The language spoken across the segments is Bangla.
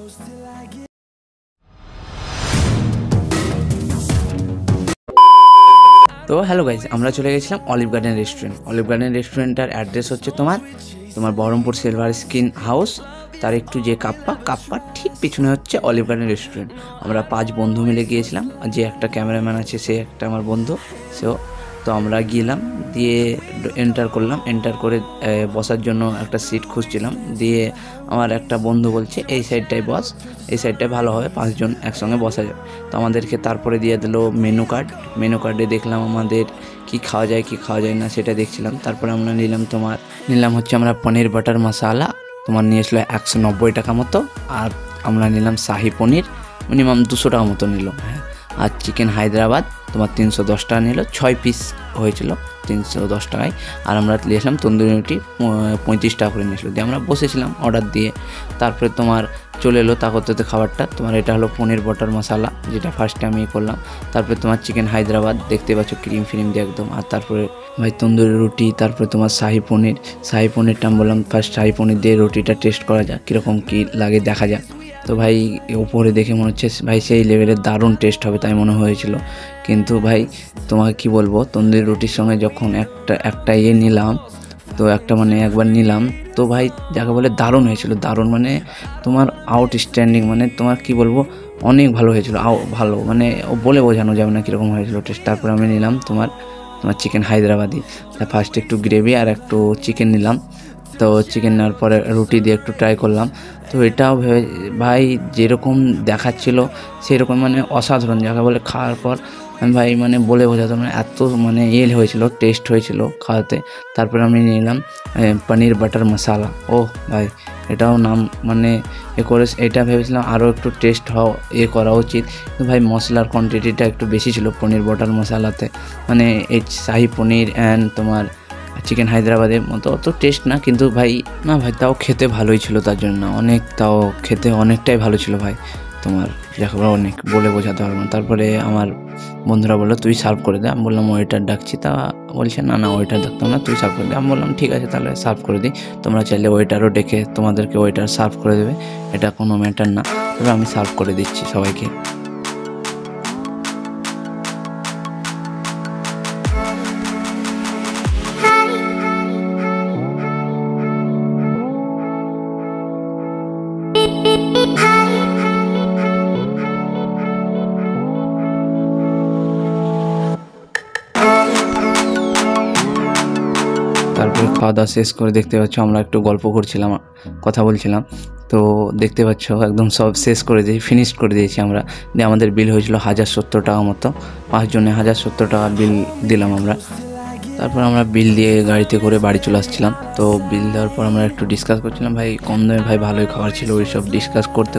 তো হ্যালো গাইজ, আমরা চলে গেছিলাম Olive Garden restaurant. Olive Garden রেস্টুরেন্টটার অ্যাড্রেস হচ্ছে তোমার বহরমপুর সিলভার স্ক্রিন হাউস, তার একটু যে কাপ্পা ঠিক পিছনে হচ্ছে অলিভ গার্ডেন রেস্টুরেন্ট। আমরা 5 বন্ধু মিলে গিয়েছিলাম, যে একটা ক্যামেরাম্যান আছে সে একটা আমার বন্ধু সেও। তো আমরা গেলাম, দিয়ে এন্টার করলাম, এন্টার করে বসার জন্য একটা সিট খুঁজছিলাম। দিয়ে আমার একটা বন্ধু বলছে এই সাইডটাই বস, এই সাইডটাই ভালো হবে, 5 জন একসঙ্গে বসা যাবে। তো আমাদেরকে তারপরে দিয়ে দিল মেনু কার্ডে দেখলাম আমাদের কি খাওয়া যায় না সেটা দেখছিলাম। তারপরে আমরা নিলাম হচ্ছে আমরা পনির বাটার মশালা, তোমার নিয়ে এসলো 190 টাকা মতো। আর আমরা নিলাম শাহি পনির, মিনিমাম 200 টাকা মতো নিল। হ্যাঁ, আর চিকেন হায়দ্রাবাদ তোমার 310 টাকা নিল, 6 পিস হয়েছিল 310 টাকায়। আর আমরা নিয়েছিলাম তন্দুরি রুটি 35 টাকা করে নিয়েছিল। দিয়ে আমরা বসেছিলাম অর্ডার দিয়ে। তারপরে তোমার চলে এলো তা করতে খাবারটা। তোমার এটা হলো পনির বাটার মশালা, যেটা ফার্স্টে আমি করলাম। তারপরে তোমার চিকেন হায়দ্রাবাদ, দেখতে পাচ্ছ ক্রিম দিয়ে একদম। আর তারপরে ভাই তন্দুরি রুটি, তারপরে তোমার শাহি পনিরটা আমি বললাম ফার্স্ট শাহি পনির দিয়ে রুটিটা টেস্ট করা যাক, কীরকম কী লাগে দেখা যাক। তো ভাই উপরে দেখে মনে হচ্ছে ভাই সেই লেভেলের দারুণ টেস্ট হবে তাই মনে হয়েছিল। কিন্তু ভাই তোমাকে কি বলবো, তন্দুরি রুটির সঙ্গে যখন একটা নিলাম, তো একবার নিলাম, তো ভাই যাকে বলে দারুণ হয়েছিল, দারুণ মানে তোমার আউটস্ট্যান্ডিং, মানে তোমার কি বলবো অনেক ভালো হয়েছিল, ভালো মানে বলে বোঝানো যাবে না কীরকম হয়েছিল টেস্ট। তারপরে আমি নিলাম তোমার চিকেন হায়দ্রাবাদি, ফার্স্টে একটু গ্রেভি আর একটু চিকেন নিলাম। তো চিকেন নেওয়ার পরে রুটি দিয়ে একটু ট্রাই করলাম। তো এটাও ভাই যেরকম দেখাচ্ছিল সেরকম মানে অসাধারণ, যাকে বলে খাওয়ার পর আমি ভাই বলে বোঝাতে এত হয়েছিল, টেস্ট হয়েছিল খাওয়াতে। তারপরে আমি নিলাম পনির বাটার মশালা। ও ভাই এটাও নাম করে এটা ভেবেছিলাম আরও একটু টেস্ট করা উচিত, কিন্তু ভাই মশলার কোয়ান্টিটিটা একটু বেশি ছিল পনির বাটার মশালাতে। এই শাহি পনির অ্যান্ড তোমার চিকেন হায়দ্রাবাদের মতো অত টেস্ট না, কিন্তু ভাই তাও খেতে ভালোই ছিল, তার জন্য তাও খেতে অনেকটাই ভালো ছিল ভাই। তোমার যাকে অনেক বলে বোঝাতে পারবো না। তারপরে আমার বন্ধুরা বললো তুই সার্ভ করে দে, আমি বললাম ওয়েটার ডাকছি। তা বলছে না ওয়েটার ডাকতাম না, তুই সার্ভ করে দে। আমি বললাম ঠিক আছে তাহলে সার্ভ করে দিই, তোমরা চাইলে ওয়েটারও ডেকে তোমাদেরকে ওয়েটার সার্ভ করে দেবে, এটা কোনো ম্যাটার না। তবে আমি সার্ভ করে দিচ্ছি সবাইকে। তারপরে খাওয়া দাওয়া শেষ করে দেখতে পাচ্ছ আমরা একটু গল্প করছিলাম, কথা বলছিলাম। তো দেখতে পাচ্ছ একদম সব শেষ করে ফিনিশ করে দিয়েছি আমরা। দিয়ে আমাদের বিল হয়েছিল 1070 টাকা মতো, 5 জনে 1070 টাকা বিল দিলাম আমরা। তারপর আমরা বিল দিয়ে গাড়িতে করে বাড়ি চলে আসছিলাম। তো বিল দেওয়ার পর আমরা একটু ডিসকাস করছিলাম, ভাই কম দামে ভাই ভালোই খাবার ছিল, ওই সব ডিসকাস করতে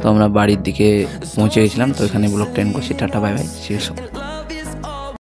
তো আমরা বাড়ির দিকে পৌঁছে গেছিলাম। তো এখানে ব্লগটা এন্ড করছি, টাটা বাই বাই, শেষ।